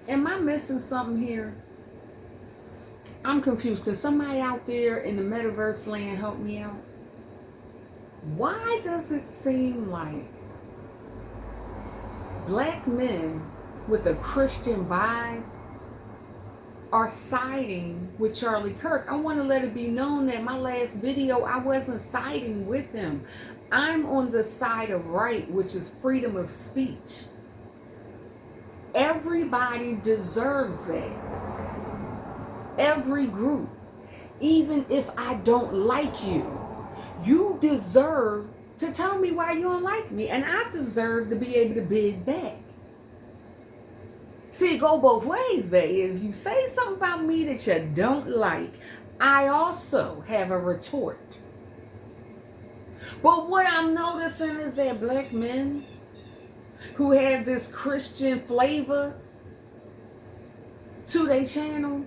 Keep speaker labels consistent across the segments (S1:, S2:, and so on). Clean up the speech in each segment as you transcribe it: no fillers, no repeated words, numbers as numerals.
S1: Am I missing something here? I'm confused. Can somebody out there in the metaverse land help me out? Why does it seem like black men with a Christian vibe are siding with Charlie Kirk? I want to let it be known that my last video, I wasn't siding with him. I'm on the side of right, which is freedom of speech. Everybody deserves that. Every group. Even if I don't like you, you deserve to tell me why you don't like me. And I deserve to be able to bid back. See, it go both ways, babe. If you say something about me that you don't like, I also have a retort. But what I'm noticing is that black men who have this Christian flavor to their channel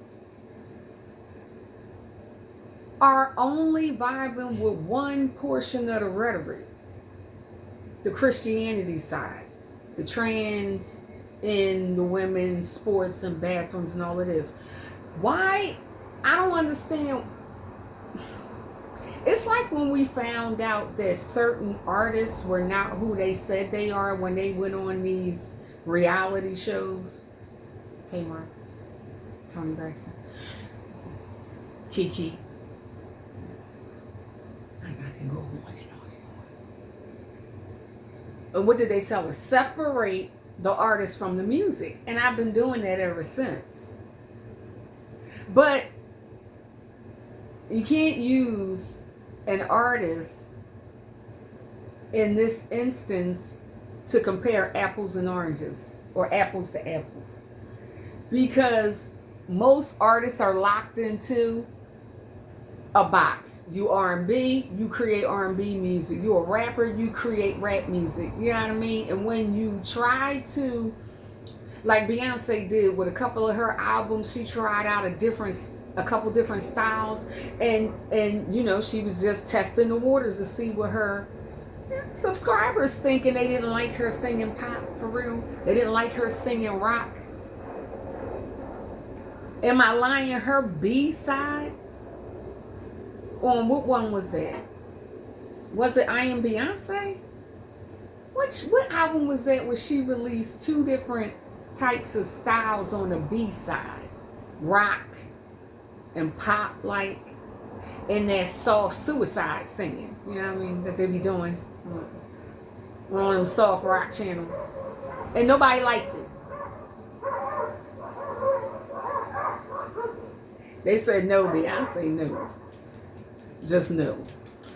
S1: are only vibing with one portion of the rhetoric, the Christianity side, the trans in the women's sports and bathrooms and all of this. Why? I don't understand. It's like when we found out that certain artists were not who they said they are when they went on these reality shows. Tamar, Tony Braxton, Kiki. I can go on and on and on. And what did they tell us? Separate the artist from the music. And I've been doing that ever since. But you can't use an artist in this instance to compare apples and oranges or apples to apples, because most artists are locked into a box. You R&B, you create R&B music. You a rapper, you create rap music. You know what I mean? And when you try to, like Beyonce did with a couple of her albums, she tried out a couple different styles, and you know, she was just testing the waters to see what her subscribers think, and they didn't like her singing pop for real. They didn't like her singing rock. Am I lying? Her B-side on what one was that? Was it I Am Beyonce? What album was that where she released two different types of styles on the B-side? Rock and pop, like, in that soft suicide singing, you know what I mean, that they be doing on them soft rock channels, and nobody liked it. They said no, Beyonce, no, just no.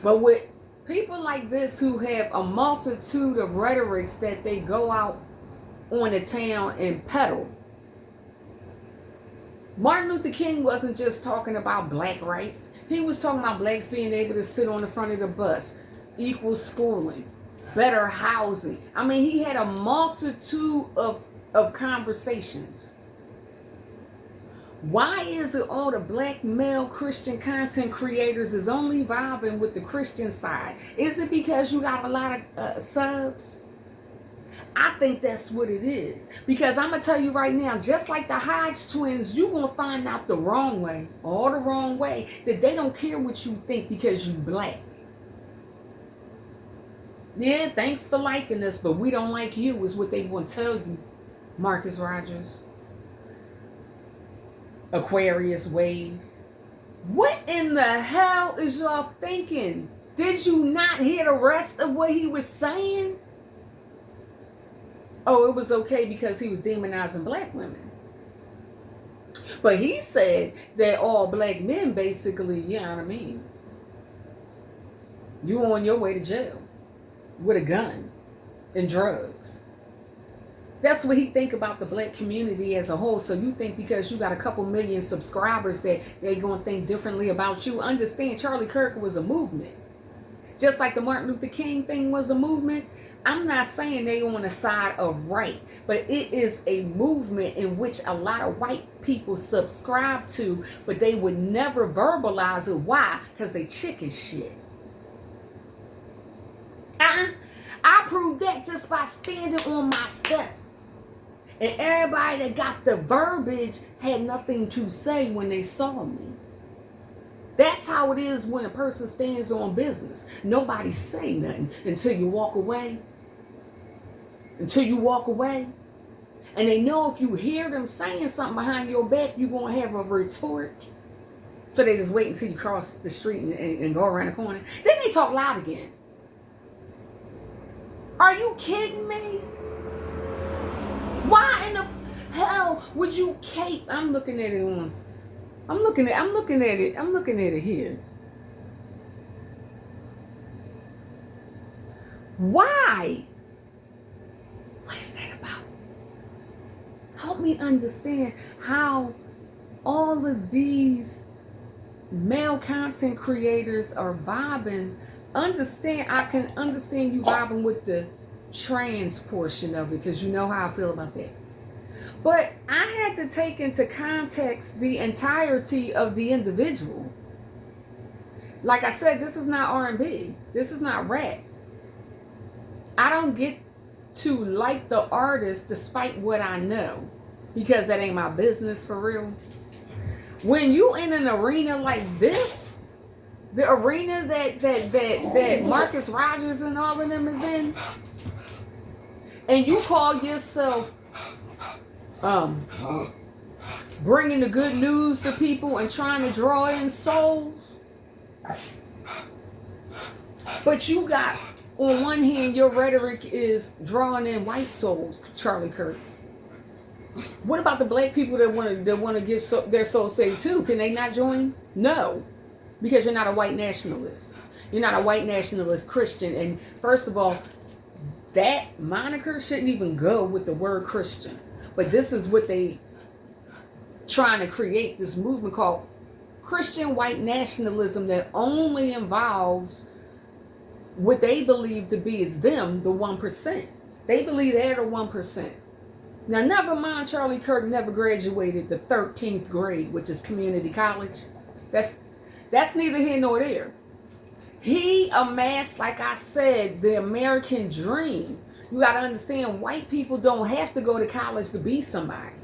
S1: But with people like this who have a multitude of rhetorics that they go out on the town and peddle. Martin Luther King wasn't just talking about black rights. He was talking about blacks being able to sit on the front of the bus, equal schooling, better housing. I mean, he had a multitude of conversations. Why is it all the black male Christian content creators is only vibing with the Christian side? Is it because you got a lot of subs? I think that's what it is. Because I'm going to tell you right now, just like the Hodge twins, you're going to find out the wrong way, all the wrong way, that they don't care what you think because you black. Yeah, thanks for liking us, but we don't like you is what they want to tell you. Marcus Rogers. Aquarius Wave. What in the hell is y'all thinking? Did you not hear the rest of what he was saying? Oh, it was okay because he was demonizing black women. But he said that all black men basically, you know what I mean, you on your way to jail with a gun and drugs. That's what he think about the black community as a whole. So you think because you got a couple million subscribers that they gonna think differently about you. Understand, Charlie Kirk was a movement. Just like the Martin Luther King thing was a movement. I'm not saying they on the side of right, but it is a movement in which a lot of white people subscribe to, but they would never verbalize it. Why? Because they chicken shit. I proved that just by standing on my stuff. And everybody that got the verbiage had nothing to say when they saw me. That's how it is when a person stands on business. Nobody say nothing until you walk away. Until you walk away. And they know if you hear them saying something behind your back, you're going to have a retort. So they just wait until you cross the street and go around the corner. Then they talk loud again. Are you kidding me? Why in the hell would you cape? I'm looking at it here. Why? What is that about? Help me understand how all of these male content creators are vibing. I can understand you vibing with the trans portion of it because you know how I feel about that. But I had to take into context the entirety of the individual. Like I said, this is not R&B. This is not rap. I don't get to like the artist despite what I know because that ain't my business for real. When you in an arena like this, the arena that Marcus Rogers and all of them is in, and you call yourself bringing the good news to people and trying to draw in souls, but you got on one hand your rhetoric is drawing in white souls, Charlie Kirk. What about the black people that want to get their soul saved too? Can they not join? No, because you're not a white nationalist. You're not a white nationalist Christian. And first of all, that moniker shouldn't even go with the word Christian. But this is what they trying to create, this movement called Christian white nationalism that only involves what they believe to be is them, the 1%. They believe they're the 1%. Now, never mind Charlie Kirk never graduated the 13th grade, which is community college. That's neither here nor there. He amassed, like I said, the American dream. You got to understand, white people don't have to go to college to be somebody.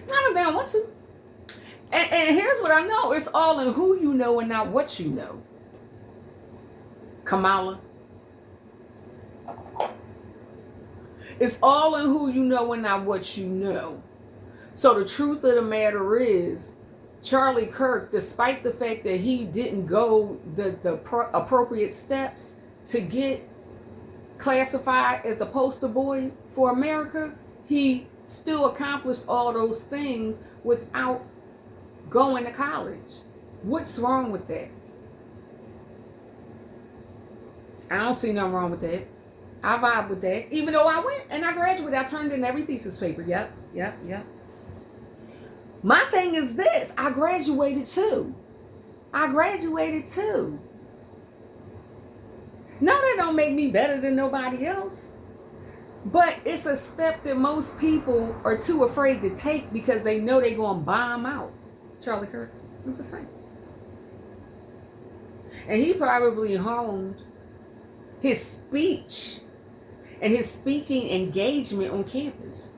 S1: Not if they don't want to. And here's what I know. It's all in who you know and not what you know. Kamala. It's all in who you know and not what you know. So the truth of the matter is, Charlie Kirk, despite the fact that he didn't go the appropriate steps to get classified as the poster boy for America, he still accomplished all those things without going to college. What's wrong with that? I don't see nothing wrong with that. I vibe with that. Even though I went and I graduated, I turned in every thesis paper. Yep. My thing is this. I graduated too. No, that don't make me better than nobody else. But it's a step that most people are too afraid to take because they know they're going to bomb out. Charlie Kirk. I'm just saying. And he probably honed his speech and his speaking engagement on campus.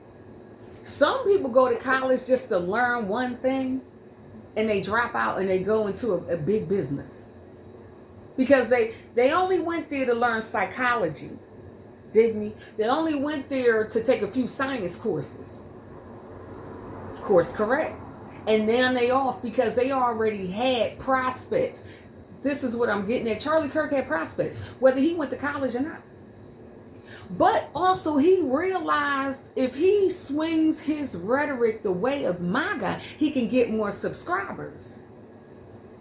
S1: Some people go to college just to learn one thing and they drop out and they go into a big business. Because they only went there to learn psychology, didn't he? They only went there to take a few science courses. Course correct. And then they off because they already had prospects. This is what I'm getting at. Charlie Kirk had prospects, whether he went to college or not. But also he realized if he swings his rhetoric the way of MAGA, he can get more subscribers.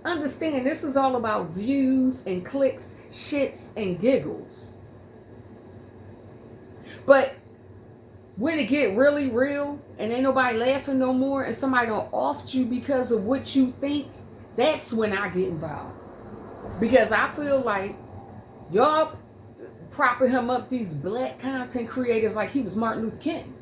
S1: Understand, this is all about views and clicks, shits and giggles. But when it get really real and ain't nobody laughing no more and somebody don't off you because of what you think, that's when I get involved. Because I feel like y'all propping him up, these black content creators, like he was Martin Luther King.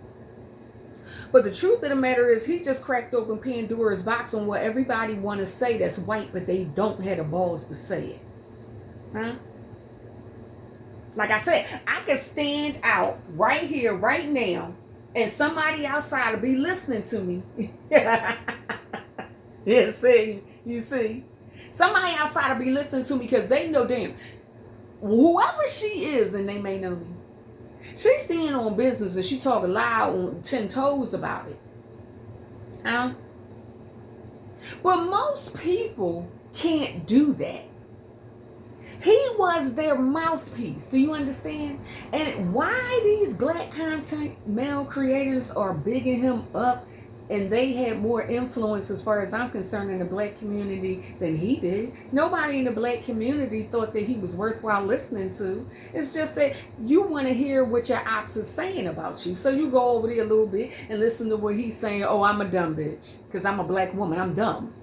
S1: But the truth of the matter is he just cracked open Pandora's box on what everybody want to say that's white, but they don't have the balls to say it. Huh? Like I said, I could stand out right here, right now, and somebody outside will be listening to me. Yeah, see, you see. Somebody outside will be listening to me because they know, damn, whoever she is, and they may know me. She's standing on business and she talking loud on 10 toes about it. But most people can't do that. He was their mouthpiece. Do you understand? And why these black content male creators are bigging him up, and they had more influence, as far as I'm concerned, in the black community than he did. Nobody in the black community thought that he was worthwhile listening to. It's just that you want to hear what your ops is saying about you. So you go over there a little bit and listen to what he's saying. Oh, I'm a dumb bitch because I'm a black woman. I'm dumb.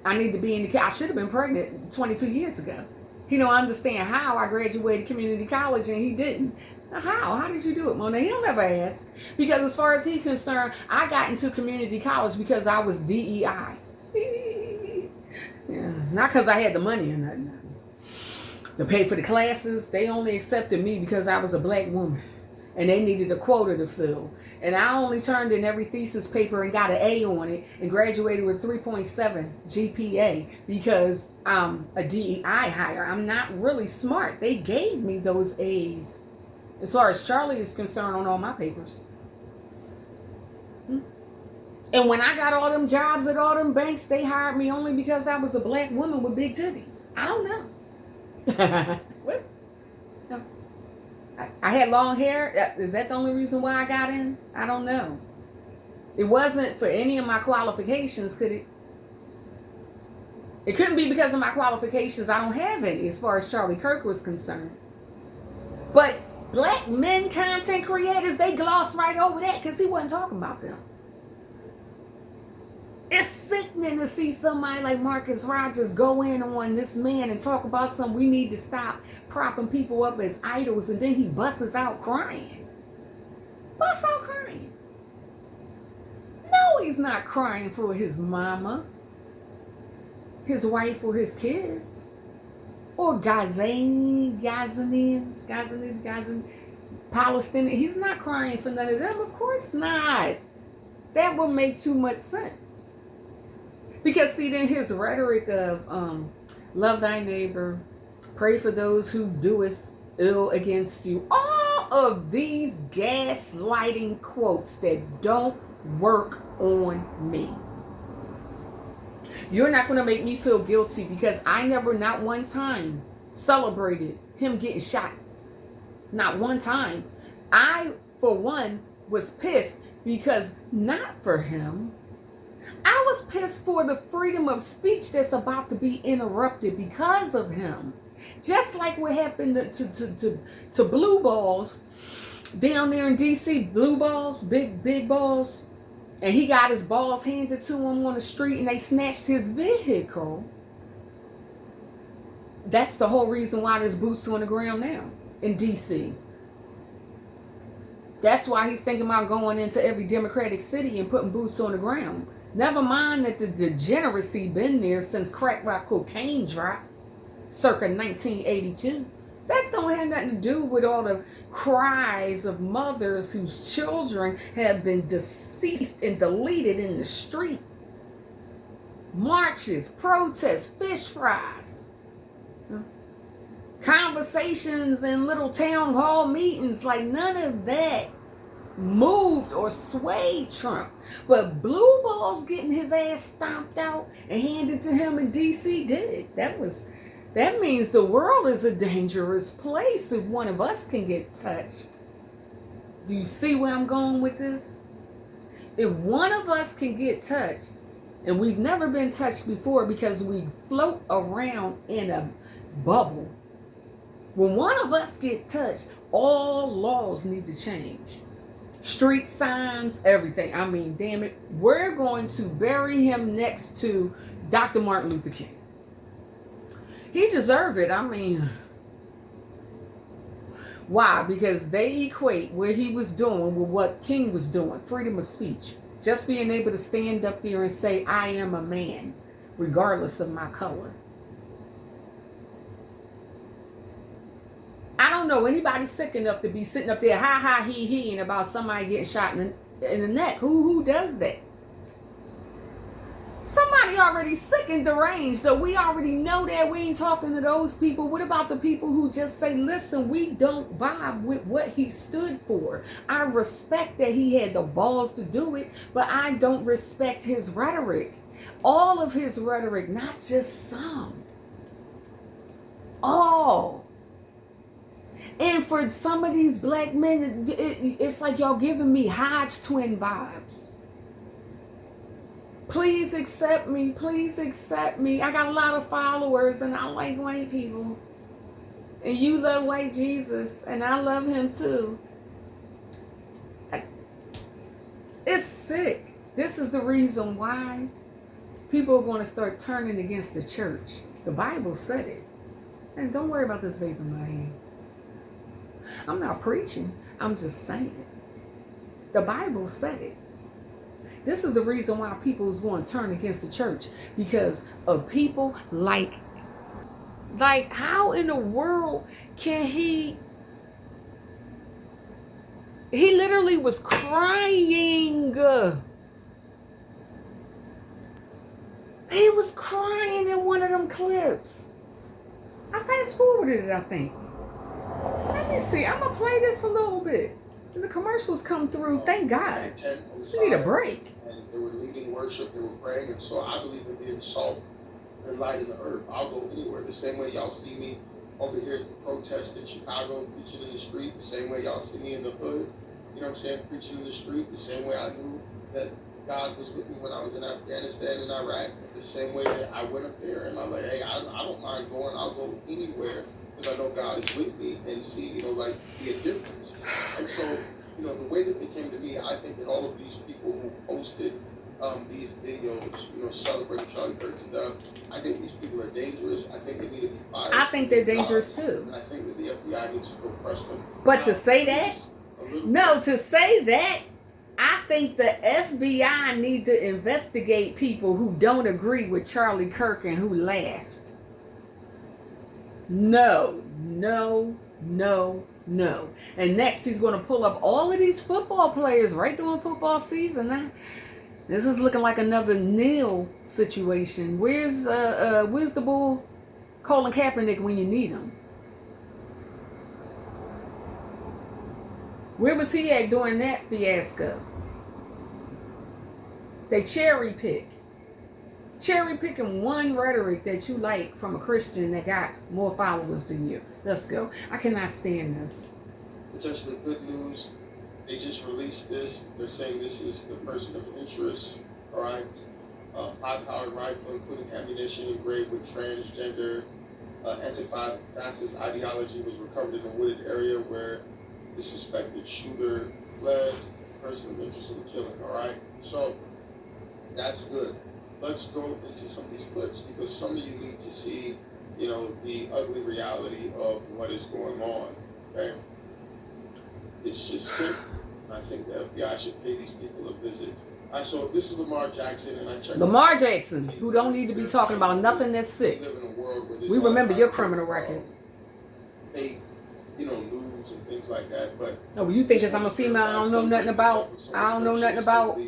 S1: I need to be in the I should have been pregnant 22 years ago. He don't understand how I graduated community college and he didn't. How did you do it, Mona? He'll never ask. Because as far as he's concerned, I got into community college because I was DEI. Yeah, not because I had the money or nothing. To pay for the classes, they only accepted me because I was a black woman. And they needed a quota to fill. And I only turned in every thesis paper and got an A on it and graduated with 3.7 GPA because I'm a DEI hire. I'm not really smart. They gave me those A's. As far as Charlie is concerned, on all my papers. And when I got all them jobs at all them banks, they hired me only because I was a black woman with big titties. I don't know. What? No. I had long hair. Is that the only reason why I got in? I don't know. It wasn't for any of my qualifications, could it? It couldn't be because of my qualifications. I don't have any as far as Charlie Kirk was concerned. But black men content creators, they gloss right over that because he wasn't talking about them. It's sickening to see somebody like Marcus Rogers go in on this man and talk about something. We need to stop propping people up as idols, and then he busts out crying. Busts out crying. No, he's not crying for his mama, his wife, or his kids. Or Gazanians, Palestinian. He's not crying for none of them. Of course not. That would make too much sense. Because see, then his rhetoric of love thy neighbor, pray for those who doeth ill against you. All of these gaslighting quotes that don't work on me. You're not going to make me feel guilty because I never, not one time, celebrated him getting shot. Not one time. I, for one, was pissed because not for him. I was pissed for the freedom of speech that's about to be interrupted because of him. Just like what happened to Blue Balls down there in DC. Blue Balls, big balls. And he got his balls handed to him on the street and they snatched his vehicle. That's the whole reason why there's boots on the ground now in DC. That's why he's thinking about going into every Democratic city and putting boots on the ground. Never mind that the degeneracy been there since crack rock cocaine dropped circa 1982. That don't have nothing to do with all the cries of mothers whose children have been deceased and deleted in the street. Marches, protests, fish fries. Conversations in little town hall meetings, like none of that moved or swayed Trump. But Blue Balls getting his ass stomped out and handed to him in DC did. That means the world is a dangerous place if one of us can get touched. Do you see where I'm going with this? If one of us can get touched, and we've never been touched before because we float around in a bubble. When one of us get touched, all laws need to change. Street signs, everything. I mean, damn it. We're going to bury him next to Dr. Martin Luther King. He deserved it. I mean, why? Because they equate what he was doing with what King was doing. Freedom of speech. Just being able to stand up there and say, I am a man, regardless of my color. I don't know anybody sick enough to be sitting up there ha ha he about somebody getting shot in the neck. Who does that? Somebody already sick and deranged, so we already know that. We ain't talking to those people. What about the people who just say, listen, we don't vibe with what he stood for? I respect that he had the balls to do it, but I don't respect his rhetoric. All of his rhetoric, not just some. All. And for some of these black men, it's like y'all giving me Hodge twin vibes. Please accept me. Please accept me. I got a lot of followers and I like white people. And you love white Jesus and I love him too. It's sick. This is the reason why people are going to start turning against the church. The Bible said it. And don't worry about this vape in my hand. I'm not preaching. I'm just saying it. The Bible said it. This is the reason why people is going to turn against the church, because of people like how in the world can he literally was crying. He was crying in one of them clips. I fast forwarded it, I think. Let me see. I'm going to play this a little bit. And the commercials come through. Thank God. We need a break.
S2: And they were leading worship, they were praying, and so I believe in being salt and light in the earth. I'll go anywhere. The same way y'all see me over here at the protest in Chicago, preaching in the street, the same way y'all see me in the hood, you know what I'm saying, preaching in the street, the same way I knew that God was with me when I was in Afghanistan and Iraq, the same way that I went up there and I'm like, hey, I don't mind going, I'll go anywhere because I know God is with me and see, you know, like, be a difference. And so, you know, the way that they came to me, I think that all of these people who posted these videos, you know, celebrating Charlie Kirk's death, I think these people are dangerous. I think they need to be fired.
S1: I think they're dangerous too.
S2: And I think that the FBI needs to oppress them.
S1: But to say that, to say that, I think the FBI need to investigate people who don't agree with Charlie Kirk and who laughed. No. And next he's going to pull up all of these football players right during football season. This is looking like another Neil situation. Where's the bull Colin Kaepernick when you need him? Where was he at during that fiasco? They cherry picking one rhetoric that you like from a Christian that got more followers than you. Let's go. I cannot stand this.
S2: Potentially good news. They just released this. They're saying this is the person of interest. All right. High-powered rifle, including ammunition engraved with transgender anti-fascist ideology, was recovered in a wooded area where the suspected shooter fled. Person of interest in the killing. All right. So that's good. Let's go into some of these clips because some of you need to see, you know, the ugly reality of what is going on. Okay. It's just sick. I think the FBI should pay these people a visit. All right, so this is Lamar Jackson, and I checked.
S1: Lamar Jackson, who don't need to be talking about nothing that's sick.
S2: We live in a world where
S1: we remember your criminal record.
S2: Fake, you know, news and things like that. But
S1: no, you think because I'm a female, I don't know nothing about. I don't know nothing about.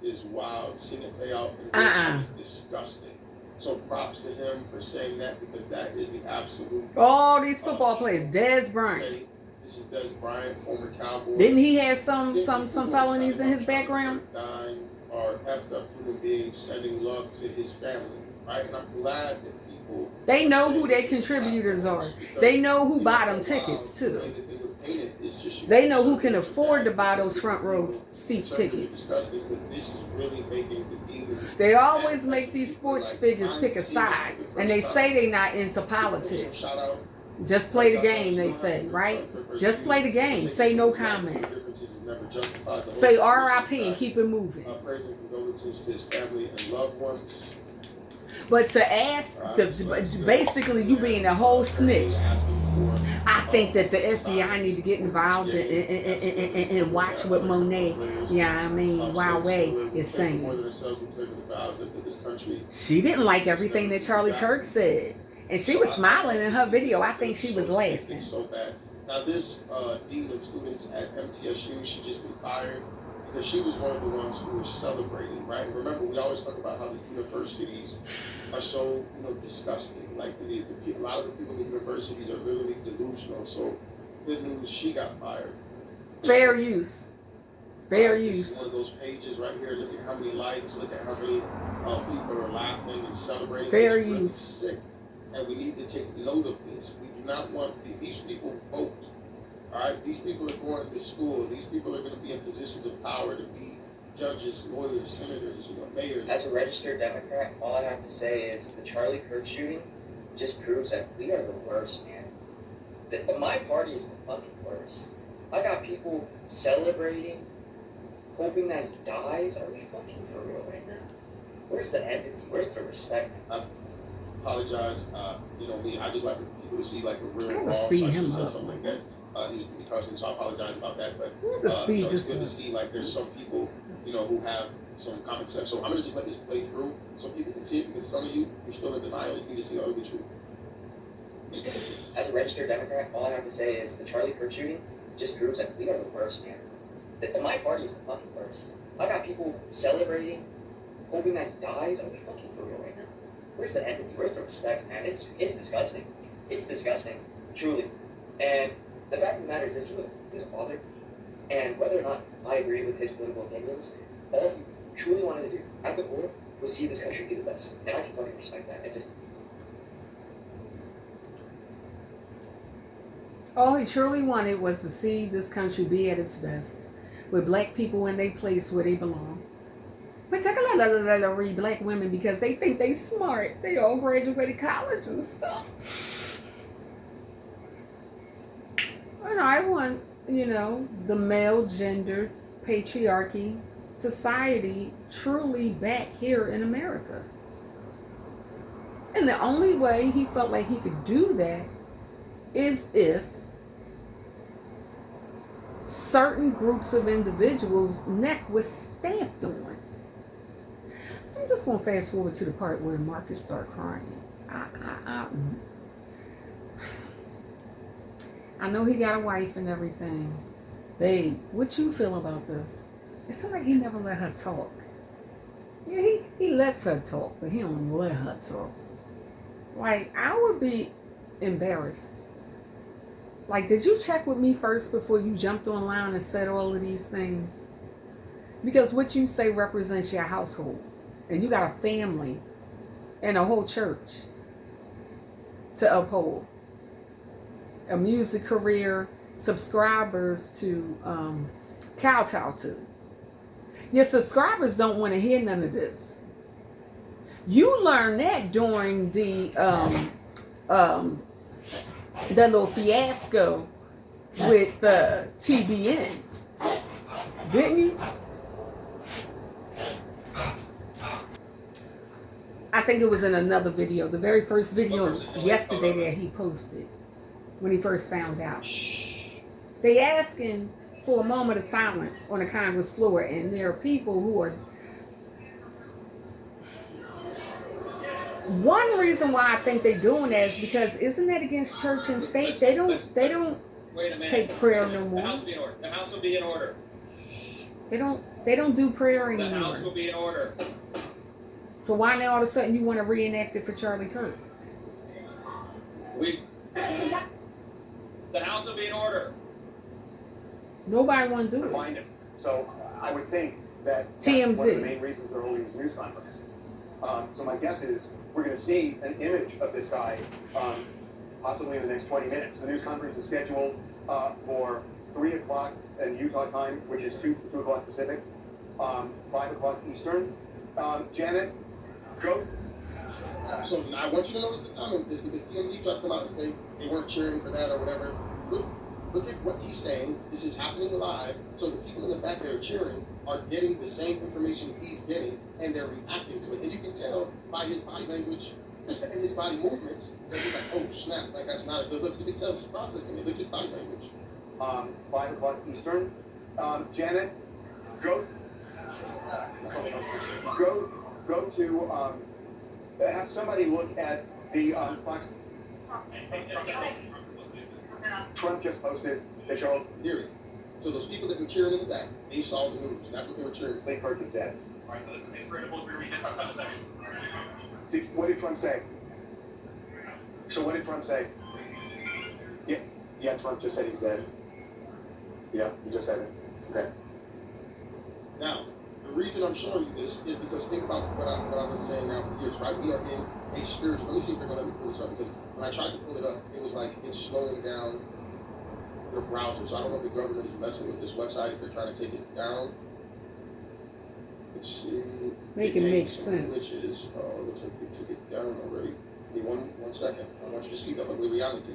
S2: Is wild. Seeing it play out in real time is disgusting. So props to him for saying that because that is the absolute. All
S1: these football players, Dez Bryant.
S2: Okay. This is Dez Bryant, former Cowboy.
S1: Didn't he have some felonies in his background?
S2: Dying are effed up human beings sending love to his family, right? And I'm glad that people.
S1: They know who their contributors are. They know who buy them tickets too. They know who can afford to buy those front row seat tickets. They always make these sports figures pick a side, and they say they're not into politics. Just play the game, they say, right? Just play the game. Say no comment. Say R.I.P. and keep it moving.
S2: Prayers and condolences to his family and loved ones.
S1: But to ask, basically you being a whole snitch, I think that the FBI need to get involved and watch what Monet, Huawei is saying. She didn't like everything that Charlie Kirk said. And she was smiling in her video. I think she was laughing.
S2: So bad. Now, this dean of students at MTSU, she just been fired because she was one of the ones who was celebrating, right? And remember, we always talk about how the universities are so, disgusting. Like, a lot of the people in the universities are literally delusional. So, good news, she got fired.
S1: Fair use. Fair
S2: This
S1: use.
S2: is one of those pages right here. Look at how many likes. Look at how many people are laughing and celebrating.
S1: Fair
S2: it's really
S1: use.
S2: sick, and we need to take note of this. We do not want these people vote. All right, these people are going to school. These people are going to be in positions of power to be judges, lawyers, senators, mayors.
S3: As a registered Democrat, all I have to say is the Charlie Kirk shooting just proves that we are the worst, man. My party is the fucking worst. I got people celebrating, hoping that he dies. Are we fucking for real right now? Where's the empathy? Where's the respect?
S2: I apologize. Me, I just like people to see like a real raw. So I
S1: speed
S2: should
S1: him
S2: have said
S1: up.
S2: something that he was cussing, so I apologize about that. But
S1: speed
S2: it's good to see like there's some people who have some common sense. So I'm gonna just let this play through so people can see it, because some of you're still in denial. You need to see the ugly truth.
S3: As a registered Democrat, all I have to say is the Charlie Kirk shooting just proves that we are the worst, man. My party is the fucking worst. I got people celebrating, hoping that he dies. Are we fucking for real right now? Where's the empathy? Where's the respect, man? It's disgusting. It's disgusting, truly. And the fact of the matter is this: he was a father, and whether or not I agree with his political opinions, all he truly wanted to do at the core was see this country be the best, and I can fucking respect that.
S1: All he truly wanted was to see this country be at its best, with black people in their place where they belong. Particularly black women, because they think they smart. They all graduated college and stuff. And I want, the male gendered patriarchy society truly back here in America. And the only way he felt like he could do that is if certain groups of individuals' neck was stamped on. I'm just going to fast forward to the part where Marcus started crying. I know he got a wife and everything. Babe, what you feel about this? It seems like he never let her talk. Yeah, he lets her talk, but he don't let her talk. Like, I would be embarrassed. Like, did you check with me first before you jumped online and said all of these things? Because what you say represents your household. And you got a family and a whole church to uphold. A music career, subscribers to kowtow to. Your subscribers don't want to hear none of this. You learned that during the little fiasco with TBN, didn't you? I think it was in another video, the very first video yesterday that he posted when he first found out. They asking for a moment of silence on the Congress floor, and there are people who are. One reason why I think they're doing that is because isn't that against church and state? They don't take prayer no more.
S3: The House will be in order. The House will be in order.
S1: They don't do prayer anymore.
S3: The House will be in order.
S1: So why now all of a sudden you want to reenact it for Charlie Kirk?
S3: The House will be in order.
S1: Nobody want to do it.
S4: Find him. So I would think that
S1: TMZ.
S4: that's one of the main reasons they're holding this news conference. So my guess is we're going to see an image of this guy possibly in the next 20 minutes. The news conference is scheduled for 3 o'clock in Utah time, which is 2 o'clock Pacific, 5 o'clock Eastern. Janet, go.
S2: So I want you to notice the time of this, because TMZ tried to come out and say they weren't cheering for that or whatever. Look at what he's saying. This is happening live, so the people in the back that are cheering are getting the same information he's getting, and they're reacting to it. And you can tell by his body language and his body movements that he's like, oh snap, like that's not a good look. You can tell he's processing it. Look at his body language.
S4: 5 o'clock Eastern. Janet, go to have somebody look at the Fox. Trump just posted that Charlie
S2: Hear it. So those people that were cheering in the back, they saw the news. That's what they were cheering.
S4: Kirk is dead.
S5: All right, so listen, it's credible. We read this on the section.
S4: What did Trump say? So what did Trump say? Yeah, Trump just said he's dead. Yeah, he just said it. Okay.
S2: Now, the reason I'm showing you this is because think about what I've been saying now for years, right? We are in a spiritual. Let me see if they're gonna let me pull this up, because when I tried to pull it up, it was like it's slowing down your browser. So I don't know if the government is messing with this website, if they're trying to take it down. Let's see.
S1: Make it make sense.
S2: Which is, it looks like they took it down already. Give me one second. I want you to see the ugly reality.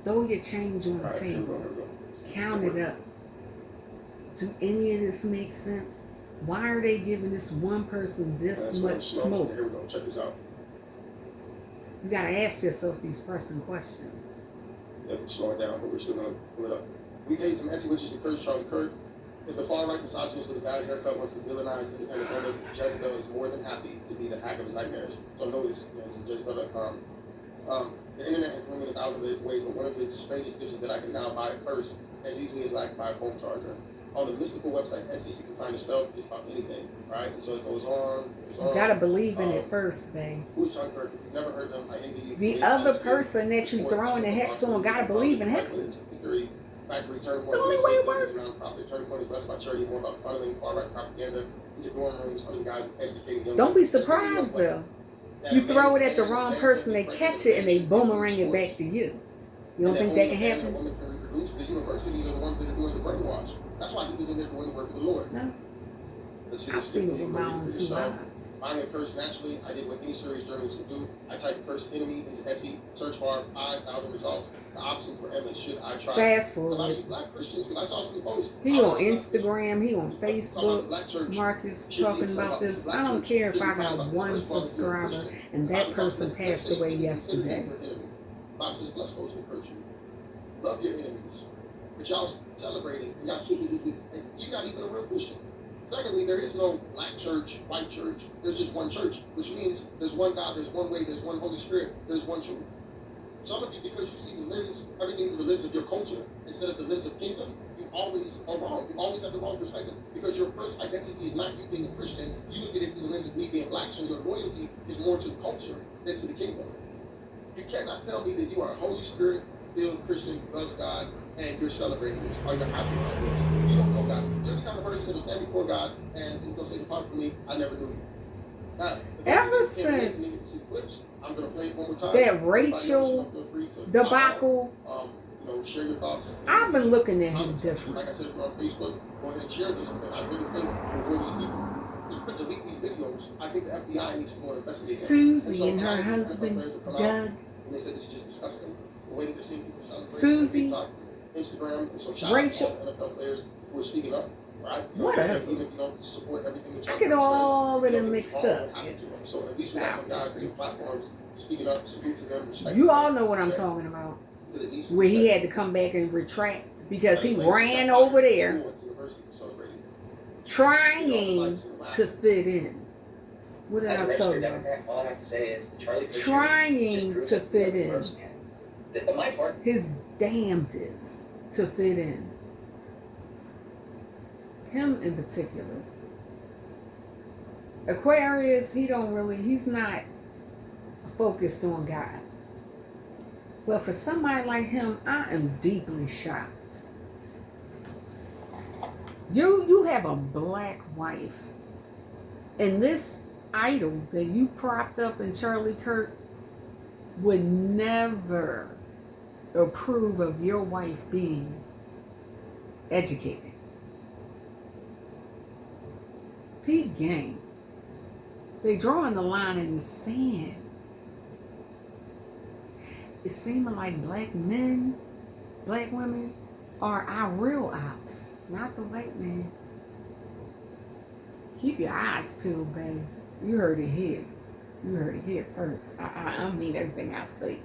S1: Throw your change on the
S2: Alright, here we
S1: table.
S2: go.
S1: Count it up. Do any of this make sense? Why are they giving this one person this much smoke?
S2: Here we go. Check this out.
S1: You gotta ask yourself these pressing questions.
S2: Yeah, it's slowing down, but we're still gonna pull it up. We paid some Etsy witches to curse Charlie Kirk. If the far-right misogynist with a bad haircut wants to villainize independent women, Jezebel is more than happy to be the hack of his nightmares. So notice, this is Jezebel.com. The internet has ruined me in 1,000 ways, but one of its strangest gifts is that I can now buy a purse as easily as I can buy a phone charger. On the mystical website Etsy, you can find a spell for just about anything, right? And so it goes on.
S1: You gotta believe in it first, babe.
S2: Who's Charlie Kirk? If you've never heard them, I envy you.
S1: The other person that you throwing the hex on gotta believe in hexes.
S2: Factory turn point.
S1: The only way it works.
S2: Nonprofit turn point is less about charity, more about funneling far-right propaganda into dorm rooms, on you guys educating them.
S1: Don't be surprised though. You throw it at the wrong person, they catch it, and they boomerang it back to you. You don't think that can happen?
S2: A woman can reproduce. The universities are the ones that are doing the brainwash. That's why he was in there doing the work of the Lord.
S1: No.
S2: Let's see
S1: I've
S2: this
S1: seen
S2: stick
S1: it
S2: for
S1: with my own
S2: for
S1: two
S2: yourself.
S1: eyes.
S2: Buying a curse naturally, I did what any serious journalist would do. I typed curse enemy into Etsy, search bar, 5,000 results. The options were endless. Should I try?
S1: Fast
S2: A lot
S1: forward.
S2: of you black Christians, because I saw some posts.
S1: He on Instagram, he on Facebook. Marcus talking about this. I don't care if I got one subscriber and that person passed away yesterday.
S2: Bible says, bless those that curse you. Love your enemies. But y'all celebrating, and y'all you're not even a real Christian. Secondly, there is no black church, white church. There's just one church, which means there's one God, there's one way, there's one Holy Spirit, there's one truth. Some of you, because you see the lens, everything through the lens of your culture instead of the lens of kingdom, you always are wrong. You always have the wrong perspective, because your first identity is not you being a Christian. You look at it through the lens of me being black, so your loyalty is more to the culture than to the kingdom. You cannot tell me that you are a Holy Spirit-filled Christian, who loves God, and you're celebrating this, or you're happy about this. You don't know God. You're the kind of person that will stand before God and you're going to say, depart from me, I never knew you. Now,
S1: Ever since
S2: see the clips, I'm going to play it one more time.
S1: that Rachel debacle,
S2: share your thoughts.
S1: I've been looking at him different.
S2: Like I said, if you're on Facebook, go ahead and share this, because I really think before these people delete these videos, I think the FBI needs to go and investigate them.
S1: Susie and her husband, Doug.
S2: And they said this is just disgusting. The way that they're seeing people celebrate
S1: Susie,
S2: TikTok, Instagram, and so shout
S1: Rachel,
S2: out to all the NFL players who are speaking up, right?
S1: Whatever.
S2: Even if you don't support everything that
S1: I get all of them mixed up.
S2: So at least we got some guys with some platforms speaking up, salute to them, respect.
S1: You all know what I'm talking about. Where he had to come back and retract because he ran over there trying to fit in. What did I
S3: As a
S1: tell
S3: registered
S1: you?
S3: Democrat, all I have to say is the Charlie Kirk
S1: Trying
S3: just proves
S1: to
S3: that
S1: fit
S3: we're
S1: in.
S3: the worst, man. My part.
S1: His damnedest to fit in. Him in particular. Aquarius, he's not focused on God. But for somebody like him, I am deeply shocked. You have a black wife. And this idol that you propped up in Charlie Kirk would never approve of your wife being educated. Peep game. They drawing the line in the sand. It's seeming like black men, black women are our real ops, not the white man. Keep your eyes peeled, babe. You heard it here. You heard it here first. I mean everything I say.